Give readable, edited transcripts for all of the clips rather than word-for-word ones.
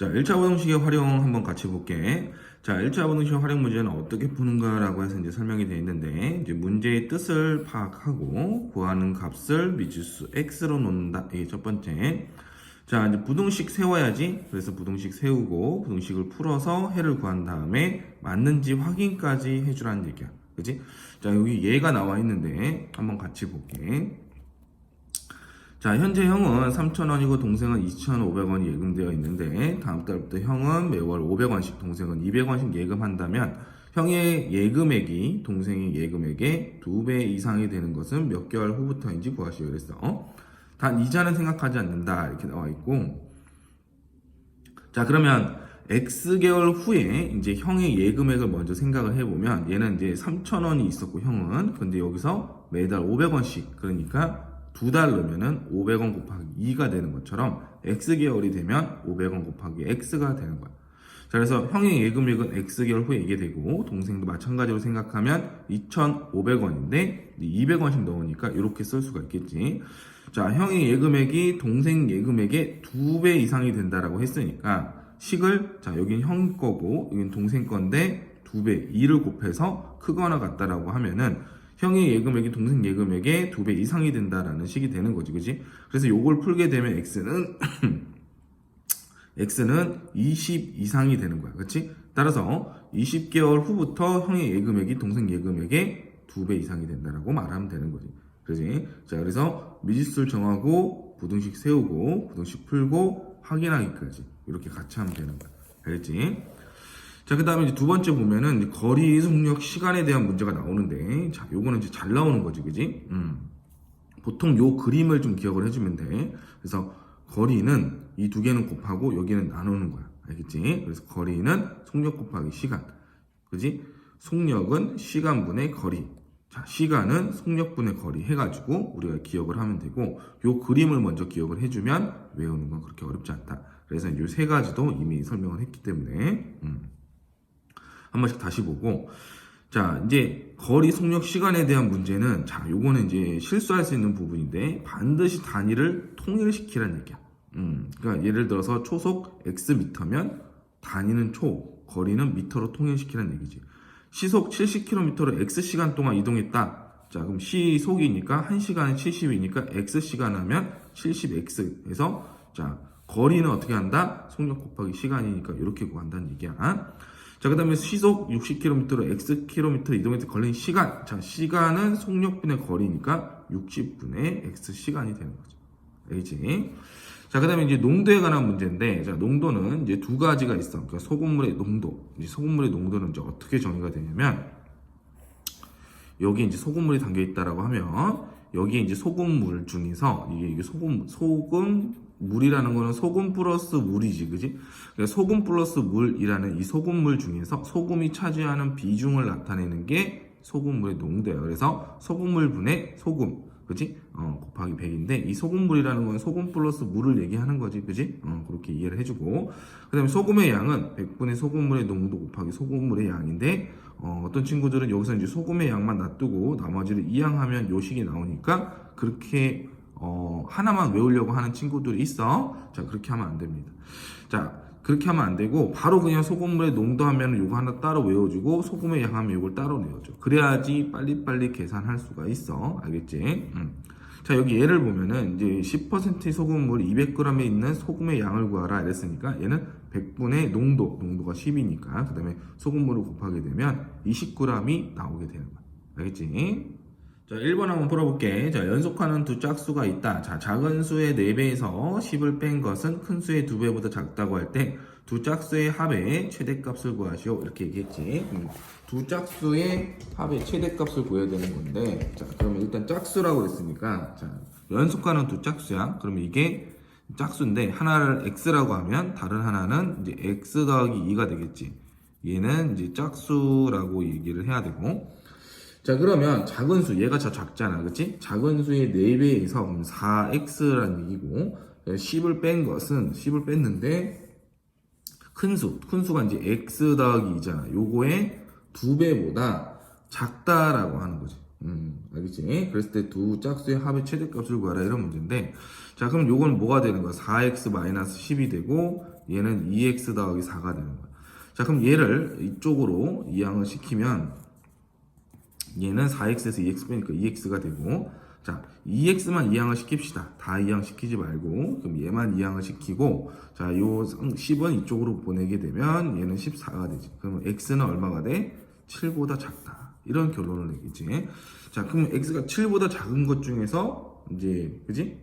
자, 1차 부등식의 활용 한번 같이 볼게. 자, 1차 부등식 활용 문제는 어떻게 푸는가라고 해서 이제 설명이 되어 있는데, 이제 문제의 뜻을 파악하고 구하는 값을 미지수 x로 놓는다. 이게 첫 번째. 자, 이제 부등식 세워야지. 그래서 부등식 세우고 부등식을 풀어서 해를 구한 다음에 맞는지 확인까지 해주라는 얘기야. 그지? 자, 여기 얘가 나와 있는데 한번 같이 볼게. 자, 현재 형은 3,000원이고 동생은 2,500원이 예금되어 있는데 다음 달부터 형은 매월 500원씩 동생은 200원씩 예금한다면 형의 예금액이 동생의 예금액의 2배 이상이 되는 것은 몇 개월 후부터인지 구하시오 그랬어. 단 이자는 생각하지 않는다 이렇게 나와 있고, 자 그러면 X개월 후에 이제 형의 예금액을 먼저 생각을 해보면 얘는 이제 3,000원이 있었고 형은 근데 여기서 매달 500원씩 그러니까 두 달 넣으면은 500원 곱하기 2가 되는 것처럼 X개월이 되면 500원 곱하기 X가 되는 거야. 자, 그래서 형의 예금액은 X개월 후에 이게 되고 동생도 마찬가지로 생각하면 2,500원인데 200원씩 넣으니까 이렇게 쓸 수가 있겠지. 자, 형의 예금액이 동생 예금액의 2배 이상이 된다라고 했으니까 식을 자, 여긴 형 거고 여긴 동생 건데 2배 2를 곱해서 크거나 같다라고 하면은 형의 예금액이 동생 예금액의 2배 이상이 된다라는 식이 되는 거지, 그지? 그래서 요걸 풀게 되면 x는 x는 20 이상이 되는 거야, 그렇지? 따라서 20개월 후부터 형의 예금액이 동생 예금액의 2배 이상이 된다라고 말하면 되는 거지, 그지? 자, 그래서 미지수를 정하고 부등식 세우고 부등식 풀고 확인하기까지 이렇게 같이 하면 되는 거야, 알겠지? 자, 그 다음에 이제 두 번째 보면은 거리, 속력, 시간에 대한 문제가 나오는데, 자, 요거는 이제 잘 나오는 거지, 그지? 보통 요 그림을 좀 기억을 해주면 돼. 그래서 거리는 이 두 개는 곱하고 여기는 나누는 거야. 알겠지? 그래서 거리는 속력 곱하기 시간. 그지? 속력은 시간분의 거리. 자, 시간은 속력분의 거리 해가지고 우리가 기억을 하면 되고, 요 그림을 먼저 기억을 해주면 외우는 건 그렇게 어렵지 않다. 그래서 요 세 가지도 이미 설명을 했기 때문에, 한 번씩 다시 보고, 자, 이제 거리, 속력, 시간에 대한 문제는 자, 요거는 이제 실수할 수 있는 부분인데 반드시 단위를 통일시키라는 얘기야. 그러니까 예를 들어서 초속 x미터면 단위는 초, 거리는 미터로 통일시키라는 얘기지. 시속 70km로 x시간 동안 이동했다. 자, 그럼 시속이니까 1시간에 70이니까 x시간 하면 70x 해서 자, 거리는 어떻게 한다? 속력 곱하기 시간이니까 이렇게 구한다는 얘기야. 자, 그 다음에 시속 60km로 xkm 이동했을 때 걸린 시간. 자, 시간은 속력분의 거리니까 60분의 x시간이 되는 거죠. 알겠지? 자, 그 다음에 이제 농도에 관한 문제인데, 자, 농도는 이제 두 가지가 있어. 그러니까 소금물의 농도. 이제 소금물의 농도는 이제 어떻게 정의가 되냐면, 여기 이제 소금물이 담겨 있다라고 하면, 여기에 이제 소금물 중에서, 이게 소금물이라는 거는 소금 플러스 물이지, 그지? 그러니까 소금 플러스 물이라는 이 소금물 중에서 소금이 차지하는 비중을 나타내는 게 소금물의 농도예요. 그래서 소금물 분의 소금, 그지? 곱하기 100인데, 이 소금물이라는 건 소금 플러스 물을 얘기하는 거지, 그지? 그렇게 이해를 해주고. 그 다음에 소금의 양은 100분의 소금물의 농도 곱하기 소금물의 양인데, 어떤 친구들은 여기서 이제 소금의 양만 놔두고 나머지를 이항하면 요식이 나오니까 그렇게 하나만 외우려고 하는 친구들이 있어. 자, 그렇게 하면 안 됩니다. 자, 그렇게 하면 안 되고 바로 그냥 소금물의 농도 하면 요거 하나 따로 외워주고 소금의 양 하면 요걸 따로 외워줘. 그래야지 빨리빨리 계산할 수가 있어. 알겠지? 자, 여기 예를 보면은 이제 10%의 소금물 200g에 있는 소금의 양을 구하라 이랬으니까 얘는 100분의 농도가 10이니까 그 다음에 소금물을 곱하게 되면 20g이 나오게 되는 거야. 알겠지? 자, 1번 한번 풀어볼게. 자, 연속하는 두 짝수가 있다. 자, 작은 수의 4배에서 10을 뺀 것은 큰 수의 2배보다 작다고 할 때 두 짝수의 합의 최대값을 구하시오. 이렇게 얘기했지. 두 짝수의 합의 최대값을 구해야 되는 건데, 자, 그러면 일단 짝수라고 했으니까, 자, 연속하는 두 짝수야. 그러면 이게 짝수인데, 하나를 x라고 하면 다른 하나는 이제 x 더하기 2가 되겠지. 얘는 이제 짝수라고 얘기를 해야 되고, 자, 그러면 작은 수, 얘가 저 작잖아, 그치? 작은 수의 4배에서 4x라는 얘기고, 10을 뺀 것은, 10을 뺐는데, 큰 수가 이제 x 더하기 2잖아. 요거의 2배보다 작다라고 하는 거지. 알겠지? 그랬을 때 두 짝수의 합의 최대값을 구하라 이런 문제인데, 자, 그럼 요건 뭐가 되는 거야? 4x 마이너스 10이 되고, 얘는 2x 더하기 4가 되는 거야. 자, 그럼 얘를 이쪽으로 이항을 시키면 얘는 4x에서 2x 빼니까 2x가 되고, 자, 2x만 이항을 시킵시다. 다 이항 시키지 말고, 그럼 얘만 이항을 시키고, 자, 요 10은 이쪽으로 보내게 되면 얘는 14가 되지. 그러면 x는 얼마가 돼? 7보다 작다. 이런 결론을 내겠지. 자, 그럼 x가 7보다 작은 것 중에서 이제, 그지?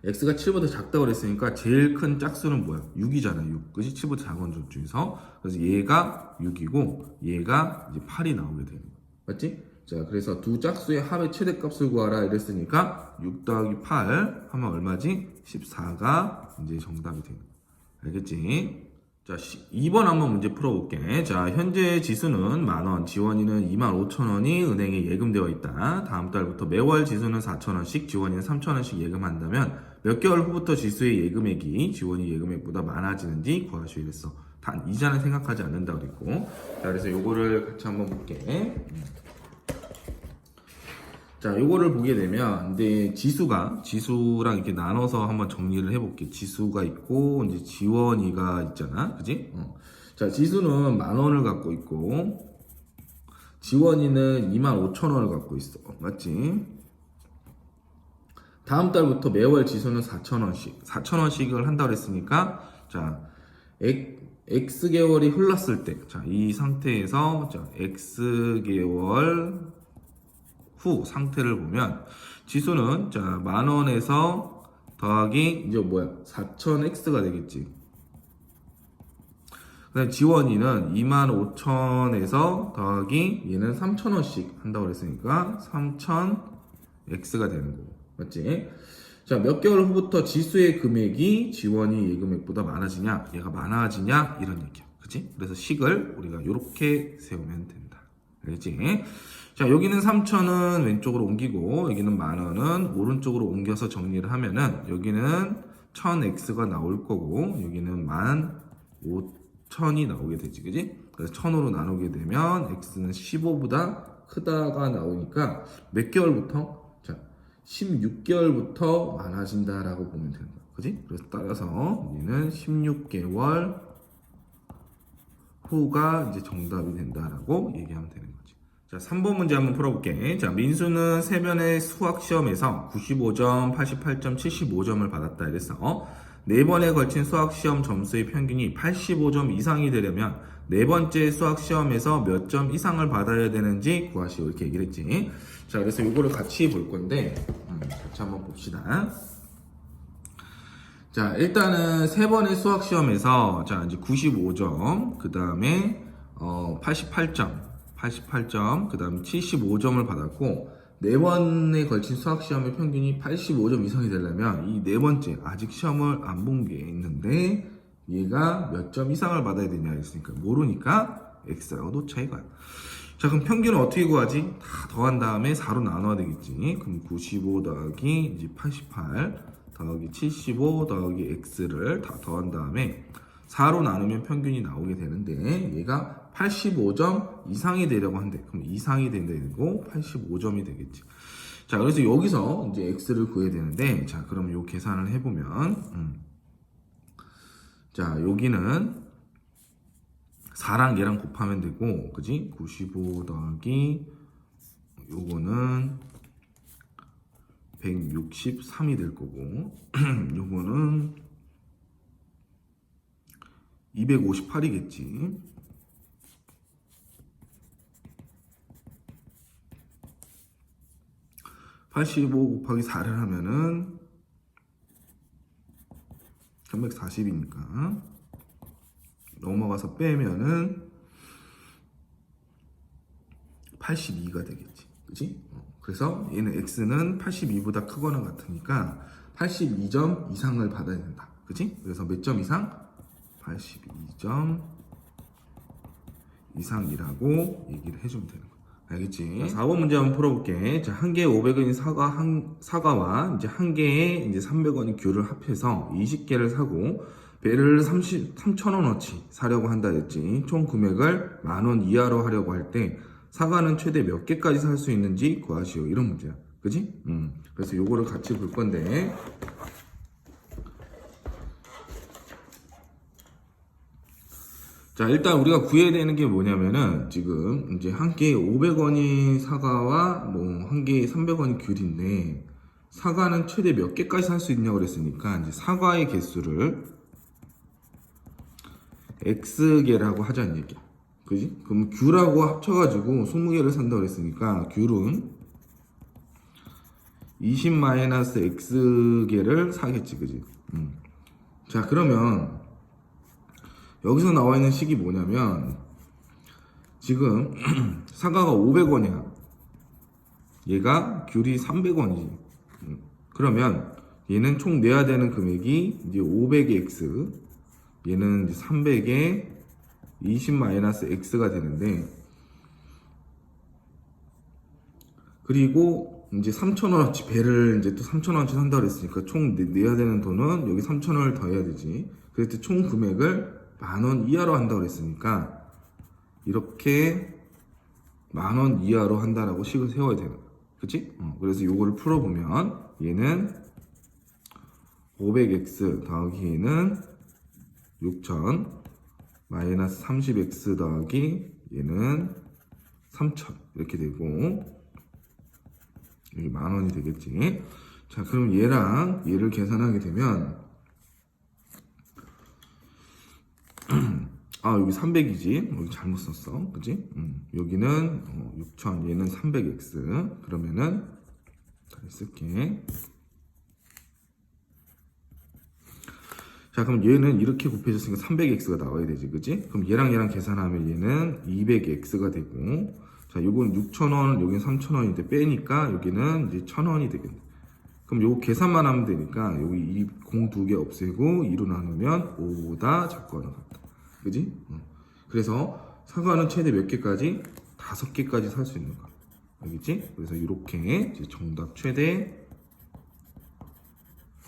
x가 7보다 작다고 그랬으니까 제일 큰 짝수는 뭐야? 6이잖아, 6. 그지? 7보다 작은 것 중에서. 그래서 얘가 6이고, 얘가 이제 8이 나오게 되는 거야. 맞지? 자, 그래서 두 짝수의 합의 최대값을 구하라 이랬으니까 6 더하기 8 하면 얼마지? 14가 이제 정답이 되는 거야. 알겠지? 자, 2번 한번 문제 풀어볼게. 자, 현재 지수는 만원, 지원이는 25,000원이 은행에 예금되어 있다. 다음 달부터 매월 지수는 4,000원씩, 지원이는 3,000원씩 예금한다면 몇 개월 후부터 지수의 예금액이 지원이 예금액보다 많아지는지 구하시오 이랬어. 단 이자는 생각하지 않는다 그랬고. 자, 그래서 요거를 같이 한번 볼게. 자, 요거를 보게 되면, 이제 지수랑 이렇게 나눠서 한번 정리를 해볼게. 지수가 있고, 이제 지원이가 있잖아. 그지? 자, 지수는 10,000원을 갖고 있고, 지원이는 25,000원을 갖고 있어. 맞지? 다음 달부터 매월 지수는 4,000원씩. 4,000원씩을 한다고 했으니까, 자, X개월이 흘렀을 때, 자, 이 상태에서, 자, X개월, 후 상태를 보면 지수는 자 10,000원에서 더하기 이제 뭐야 4,000x가 되겠지. 그다음 지원이는 25,000에서 더하기 얘는 3,000원씩 한다고 그랬으니까 3,000x가 되는 거고. 맞지? 자, 몇 개월 후부터 지수의 금액이 지원이 예금액보다 많아지냐, 얘가 많아지냐 이런 얘기야. 그치? 그래서 식을 우리가 이렇게 세우면 된다. 알겠지? 자, 여기는 3,000은 왼쪽으로 옮기고 여기는 10,000은 오른쪽으로 옮겨서 정리를 하면은 여기는 1,000x가 나올 거고 여기는 15,000이 나오게 되지. 그지? 그래서 1,000으로 나누게 되면 x는 15보다 크다가 나오니까 몇 개월부터? 자, 16개월부터 많아진다라고 보면 되는 거야. 그지? 그래서 따라서 얘는 16개월 후가 이제 정답이 된다라고 얘기하면 되는 거지. 자, 3번 문제 한번 풀어볼게. 자, 민수는 3번의 수학 시험에서 95점, 88점, 75점을 받았다 이랬어. 4번에 걸친 수학 시험 점수의 평균이 85점 이상이 되려면 4번째 수학 시험에서 몇 점 이상을 받아야 되는지 구하시오 이렇게 얘기를 했지. 자, 그래서 이거를 같이 볼 건데 같이 한번 봅시다. 자, 일단은 3번의 수학 시험에서 자, 이제 95점, 그 다음에 88점, 그 다음에 75점을 받았고 4번에 걸친 수학시험의 평균이 85점 이상이 되려면 이 4번째 아직 시험을 안 본 게 있는데 얘가 몇 점 이상을 받아야 되냐 했으니까 모르니까 x라고 놓자 이거야. 자, 그럼 평균은 어떻게 구하지? 다 더한 다음에 4로 나눠야 되겠지. 그럼 95 더하기 이제 88 더하기 75 더하기 x를 다 더한 다음에 4로 나누면 평균이 나오게 되는데 얘가 85점 이상이 되려고 한대. 그럼 이상이 된다고 85점이 되겠지. 자, 그래서 여기서 이제 x를 구해야 되는데 자, 그럼 요 계산을 해보면 자, 여기는 4랑 얘랑 곱하면 되고, 그지? 95 더하기 요거는 163이 될 거고 요거는 258이겠지. (85) 곱하기 4를 하면은 340이니까 넘어가서 빼면은 82가 되겠지. 그치? 그래서 얘는 x는 82보다 크거나 같으니까 82점 이상을 받아야 된다. 그치? 그래서 몇 점 이상? 82점 이상이라고 얘기를 해주면 되는 거야. 알겠지? 자, 4번 문제 한번 풀어볼게. 자, 한 개에 500원인 사과와 이제 한 개에 이제 300원인 귤을 합해서 20개를 사고 배를 3,000원어치 사려고 한다 했지. 총 금액을 10,000원 이하로 하려고 할 때 사과는 최대 몇 개까지 살 수 있는지 구하시오. 이런 문제야. 그지? 그래서 요거를 같이 볼 건데 자, 일단 우리가 구해야 되는 게 뭐냐면은 지금 이제 한 개에 500원이 사과와 뭐 한 개에 300원이 귤인데 사과는 최대 몇 개까지 살 수 있냐고 그랬으니까 이제 사과의 개수를 X개라고 하자는 얘기야. 그지? 그럼 귤하고 합쳐가지고 20개를 산다고 그랬으니까 귤은 20-X개를 사겠지. 그지? 자, 그러면 여기서 나와 있는 식이 뭐냐면 지금 사과가 500원이야. 얘가 귤이 300원이지. 그러면 얘는 총 내야 되는 금액이 이제 500의 X, 얘는 이제 300의 20-X가 되는데, 그리고 이제 3,000원어치 배를 이제 또 3,000원어치 산다 그랬으니까 총 내야 되는 돈은 여기 3,000원을 더 해야 되지. 그래서 총 금액을 10,000원 이하로 한다 그랬으니까 이렇게 10,000원 이하로 한다라고 식을 세워야 되는 거야. 그치? 그래서 요거를 풀어보면 얘는 500x 더하기 얘는 6,000 마이너스 30x 더하기 얘는 3,000 이렇게 되고 여기 10,000원이 되겠지. 자, 그럼 얘랑 얘를 계산하게 되면 아, 여기 300이지. 여기 잘못 썼어. 그지? 여기는 6,000, 얘는 300x. 그러면은 다시 쓸게. 자, 그럼 얘는 이렇게 곱해졌으니까 300x가 나와야 되지. 그지? 그럼 얘랑 계산하면 얘는 200x가 되고, 자, 요건 6,000원, 여기는 3,000원인데 빼니까 여기는 이제 1,000원이 되겠네. 그럼 요거 계산만 하면 되니까 여기 이 공 2개 없애고 2로 나누면 5보다 작거나 같다. 그지? 그래서 사과는 최대 몇 개까지? 5개까지 살 수 있는 거야. 알겠지? 그래서 이렇게 정답 최대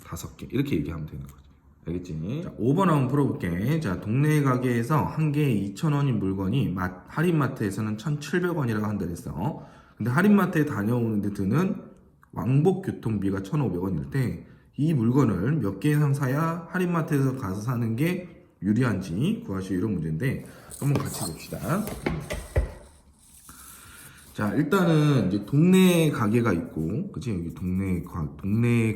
5개 이렇게 얘기하면 되는 거지. 알겠지? 자, 5번 한번 풀어볼게. 자, 동네 가게에서 한 개에 2,000원인 물건이 할인마트에서는 1,700원이라고 한다 그랬어. 근데 할인마트에 다녀오는데 드는 왕복 교통비가 1,500원일 때 이 물건을 몇 개 이상 사야 할인마트에서 가서 사는 게 유리한지 구하시오 이런 문제인데 한번 같이 봅시다. 자, 일단은 이제 동네 가게가 있고, 그치? 여기 동네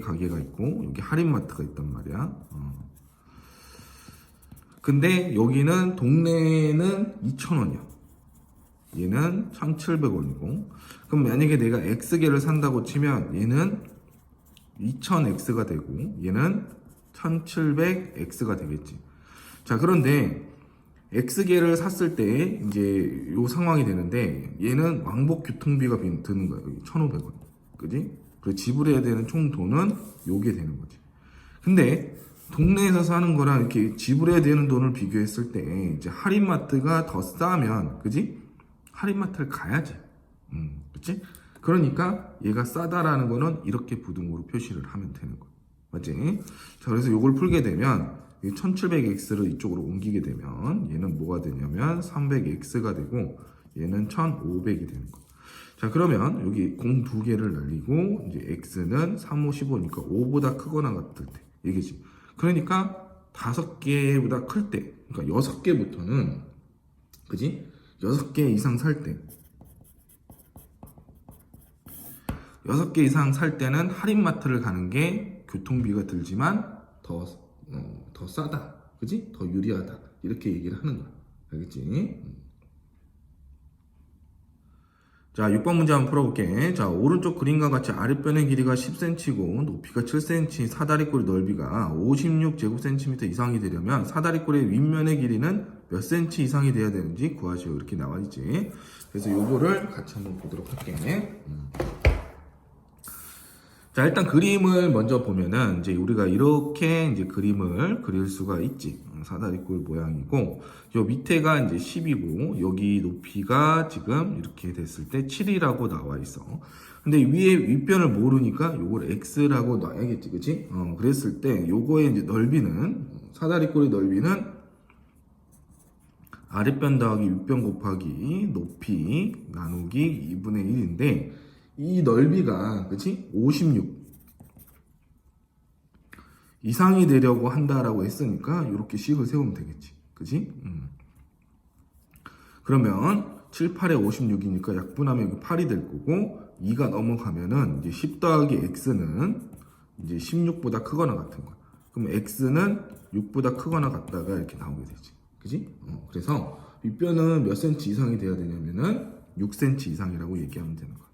가게가 있고, 여기 할인마트가 있단 말이야. 근데 여기는 동네는 2,000원이야. 얘는 1,700원이고. 그럼 만약에 내가 X개를 산다고 치면 얘는 2,000X가 되고, 얘는 1,700X가 되겠지. 자, 그런데 X개를 샀을 때 이제 요 상황이 되는데 얘는 왕복 교통비가 드는 거야. 1,500원. 그지? 그리고 지불해야 되는 총 돈은 요게 되는 거지. 근데 동네에서 사는 거랑 이렇게 지불해야 되는 돈을 비교했을 때 이제 할인마트가 더 싸면 그지? 할인마트를 가야지. 그치? 그러니까 얘가 싸다라는 거는 이렇게 부등호로 표시를 하면 되는 거야. 맞지? 자, 그래서 요걸 풀게 되면 1700x를 이쪽으로 옮기게 되면 얘는 뭐가 되냐면 300x가 되고 얘는 1500이 되는 거. 자, 그러면 여기 공 2개를 날리고 이제 x는 3, 5, 15니까 5보다 크거나 같을 때 얘기지. 그러니까 5개보다 클 때, 그러니까 6개부터는 그지? 6개 이상 살 때 6개 이상 살 때는 할인마트를 가는 게 교통비가 들지만 더 싸다. 그지? 더 유리하다. 이렇게 얘기를 하는 거야. 알겠지? 자, 6번 문제 한번 풀어볼게. 자, 오른쪽 그림과 같이 아랫변의 길이가 10cm고 높이가 7cm, 사다리꼴의 넓이가 56제곱cm 이상이 되려면 사다리꼴의 윗면의 길이는 몇 cm 이상이 돼야 되는지 구하시오. 이렇게 나와 있지. 그래서 요거를 같이 한번 보도록 할게. 자, 일단 그림을 먼저 보면은 이제 우리가 이렇게 이제 그림을 그릴 수가 있지. 사다리꼴 모양이고, 요 밑에가 이제 10이고, 여기 높이가 지금 이렇게 됐을 때 7이라고 나와 있어. 근데 위에 윗변을 모르니까 요걸 X라고 놔야겠지, 그치? 그랬을 때 요거의 이제 넓이는, 사다리꼴의 넓이는 아랫변 더하기 윗변 곱하기 높이 나누기 2분의 1인데, 이 넓이가 그치? 56 이상이 되려고 한다라고 했으니까 이렇게 식을 세우면 되겠지. 그치? 그러면 7, 8에 56이니까 약분하면 여기 8이 될 거고 2가 넘어가면은 이제 10 더하기 x는 이제 16보다 크거나 같은 거야. 그럼 x는 6보다 크거나 같다가 이렇게 나오게 되지. 그지? 그래서 윗변은 몇 cm 이상이 돼야 되냐면은 6cm 이상이라고 얘기하면 되는 거야.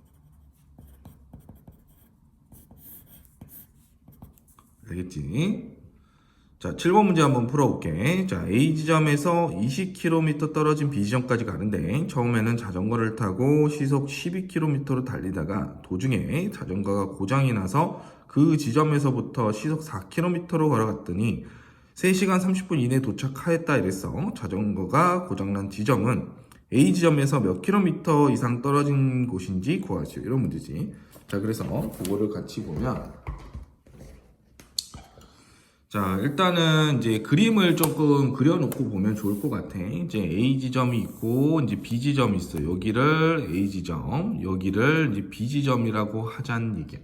알겠지? 자, 7번 문제 한번 풀어볼게. 자, A 지점에서 20km 떨어진 B 지점까지 가는데 처음에는 자전거를 타고 시속 12km로 달리다가 도중에 자전거가 고장이 나서 그 지점에서부터 시속 4km로 걸어갔더니 3시간 30분 이내에 도착하였다 이랬어. 자전거가 고장난 지점은 A 지점에서 몇 킬로미터 이상 떨어진 곳인지 구하시오. 이런 문제지. 자, 그래서 그거를 같이 보면 자, 일단은 이제 그림을 조금 그려놓고 보면 좋을 것 같아. 이제 A 지점이 있고, 이제 B 지점이 있어. 여기를 A 지점, 여기를 이제 B 지점이라고 하자는 얘기야.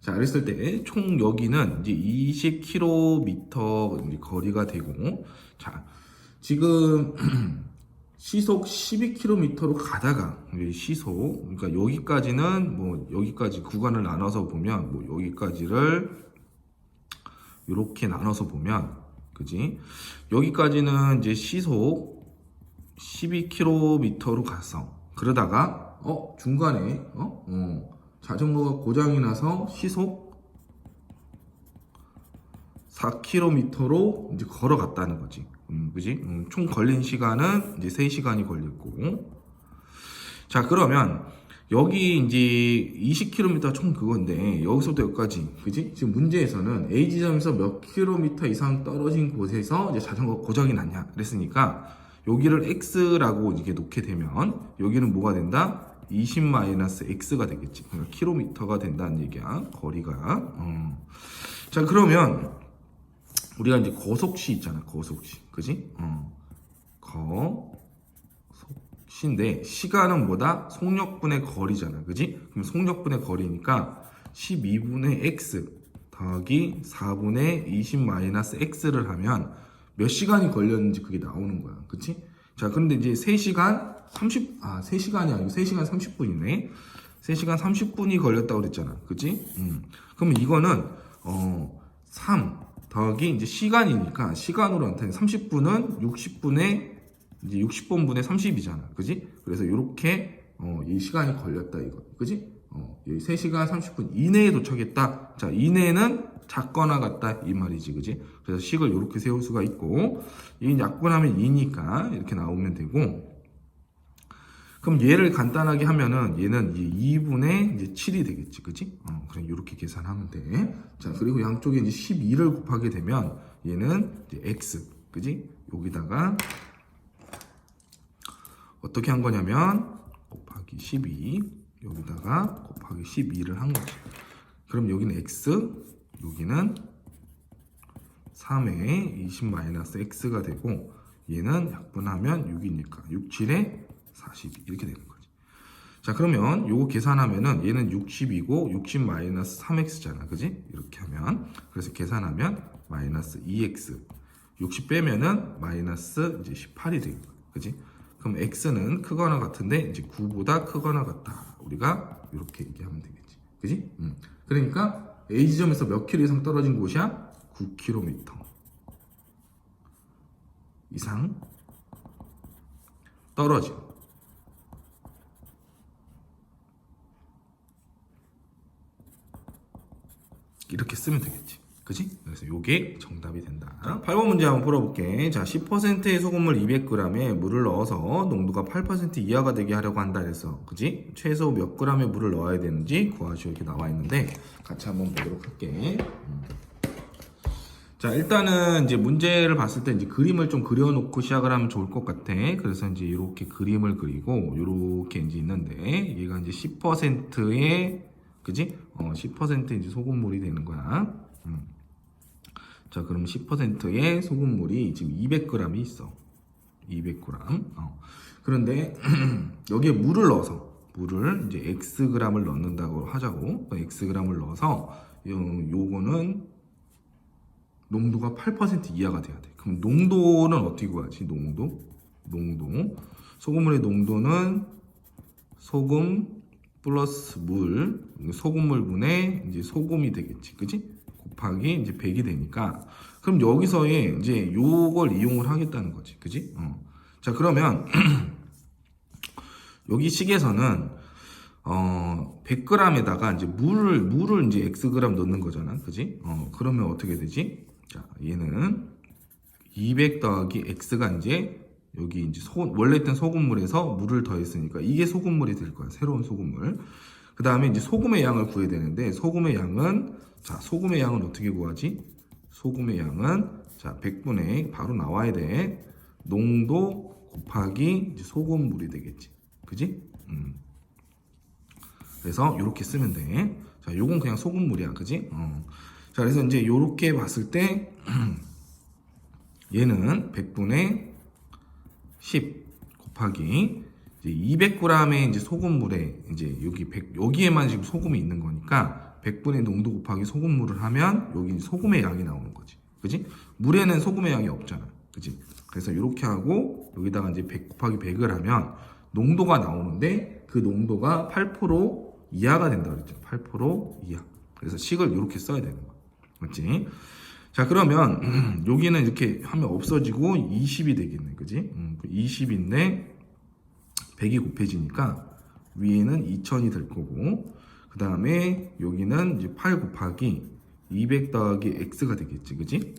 자, 그랬을 때 총 여기는 이제 20km 이제 거리가 되고, 자, 지금 시속 12km로 가다가 시속, 그러니까 여기까지는 뭐 여기까지 구간을 나눠서 보면 뭐 여기까지를 이렇게 나눠서 보면, 그지? 여기까지는 이제 시속 12km로 갔어. 그러다가, 중간에, 자전거가 고장이 나서 시속 4km로 이제 걸어갔다는 거지. 그지? 총 걸린 시간은 이제 3시간이 걸렸고. 자, 그러면, 여기 이제 20km 총 그건데 여기서부터 여기까지, 그지? 지금 문제에서는 A 지점에서 몇 킬로미터 이상 떨어진 곳에서 이제 자전거 고장이 났냐 그랬으니까 여기를 x라고 이렇게 놓게 되면 여기는 뭐가 된다? 20-x가 되겠지. 그러니까 킬로미터가 된다는 얘기야. 거리가. 자, 그러면 우리가 이제 거속시 있잖아. 거속시, 그지? 시인데 시간은 뭐다? 속력분의 거리잖아. 그지? 그럼 속력분의 거리니까 12분의 x 더하기 4분의 20-x를 하면 몇 시간이 걸렸는지 그게 나오는 거야. 그치? 자, 그런데 이제 3시간이 아니고 3시간 30분이네. 3시간 30분이 걸렸다고 그랬잖아. 그치? 그러면 이거는 3 더하기 이제 시간이니까 시간으로 나타내 30분은 60분의 이제 60번분의 30이잖아. 그지? 그래서 이렇게 이 시간이 걸렸다 이거. 그지? 3시간 30분 이내에 도착했다. 자, 이내는 작거나 같다 이 말이지. 그지? 그래서 식을 이렇게 세울 수가 있고, 이 약분하면 2니까 이렇게 나오면 되고, 그럼 얘를 간단하게 하면은 얘는 이제 2분의 이제 7이 되겠지. 그지? 그럼 이렇게 계산하면 돼. 자, 그리고 양쪽에 이제 12를 곱하게 되면 얘는 이제 x. 그지? 여기다가 어떻게 한 거냐면 곱하기 12 여기다가 곱하기 12를 한 거지. 그럼 여기는 x, 여기는 3에 20-x가 되고 얘는 약분하면 6이니까 6, 7에 42 이렇게 되는 거지. 자, 그러면 요거 계산하면은 얘는 60이고 60-3x잖아. 그지? 이렇게 하면 그래서 계산하면 마이너스 2x 60 빼면은 마이너스 이제 18이 되는 거야. 그지? 그럼 x는 크거나 같은데 이제 9보다 크거나 같다. 우리가 이렇게 얘기하면 되겠지. 그지? 그러니까 A 지점에서 몇 킬로 이상 떨어진 곳이야? 9km 이상 떨어진. 이렇게 쓰면 되겠지. 그지? 그래서 요게 정답이 된다. 8번 문제 한번 풀어볼게. 자, 10%의 소금물 200g에 물을 넣어서 농도가 8% 이하가 되게 하려고 한다 해서, 그지? 최소 몇 g의 물을 넣어야 되는지 구하시오. 이렇게 나와 있는데 같이 한번 보도록 할게. 자, 일단은 이제 문제를 봤을 때 이제 그림을 좀 그려놓고 시작을 하면 좋을 것 같아. 그래서 이제 이렇게 그림을 그리고 이렇게 이제 있는데 얘가 이제 10%의, 그지? 10% 이제 소금물이 되는 거야. 자, 그럼 10%의 소금물이 지금 200g이 있어. 200g. 그런데 여기에 물을 넣어서 물을 이제 xg을 넣는다고 하자고. xg을 넣어서 요거는 농도가 8% 이하가 돼야 돼. 그럼 농도는 어떻게 구하지? 농도 농도. 소금물의 농도는 소금 플러스 물, 소금물분의 이제 소금이 되겠지, 그지? 곱하기 이제 100이 되니까, 그럼 여기서의 이제 요걸 이용을 하겠다는 거지, 그지? 자, 그러면 여기 식에서는 100g에다가 이제 물을 이제 xg 넣는 거잖아, 그지? 그러면 어떻게 되지? 자, 얘는 200 더하기 x가 이제 여기 이제 원래 있던 소금물에서 물을 더했으니까 이게 소금물이 될 거야, 새로운 소금물. 그 다음에 이제 소금의 양을 구해야 되는데, 소금의 양은, 자, 소금의 양은 어떻게 구하지? 소금의 양은, 자, 100분의 바로 나와야 돼. 농도 곱하기 이제 소금물이 되겠지, 그지? 그래서 이렇게 쓰면 돼. 자, 요건 그냥 소금물이야, 그지? 자, 그래서 이제 요렇게 봤을 때 얘는 100분의 10 곱하기 이제 200g의 이제 소금물에 이제 여기에만 지금 소금이 있는 거니까 100분의 농도 곱하기 소금물을 하면 여기 소금의 양이 나오는 거지, 그지? 물에는 소금의 양이 없잖아, 그지? 그래서 이렇게 하고 여기다가 이제 100 곱하기 100을 하면 농도가 나오는데 그 농도가 8% 이하가 된다 그랬죠. 8% 이하. 그래서 식을 이렇게 써야 되는 거야, 맞지? 자, 그러면 여기는 이렇게 하면 없어지고 20이 되겠네, 그지? 20인데 100이 곱해지니까 위에는 2000이 될 거고, 그 다음에 여기는 이제 8 곱하기 200 더하기 x가 되겠지, 그지?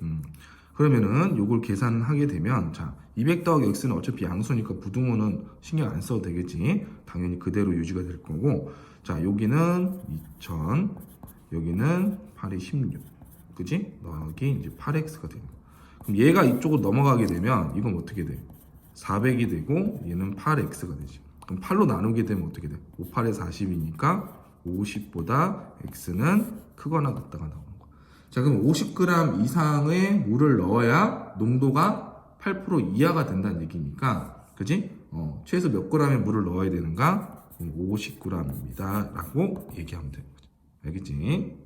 그러면은 요걸 계산을 하게 되면, 자, 200 더하기 x는 어차피 양수니까 부등호는 신경 안 써도 되겠지. 당연히 그대로 유지가 될 거고, 자, 여기는 2000, 여기는 8이 16, 그지? 더하기 이제 8x가 되는 거. 그럼 얘가 이쪽으로 넘어가게 되면 이건 어떻게 돼? 400이 되고 얘는 8x가 되지. 그럼 8로 나누게 되면 어떻게 돼? 5, 8에 40이니까 50보다 x는 크거나 같다가 나오는 거야. 자, 그럼 50g 이상의 물을 넣어야 농도가 8% 이하가 된다는 얘기니까, 그지? 최소 몇 g의 물을 넣어야 되는가? 50g입니다 라고 얘기하면 되는 거죠. 알겠지?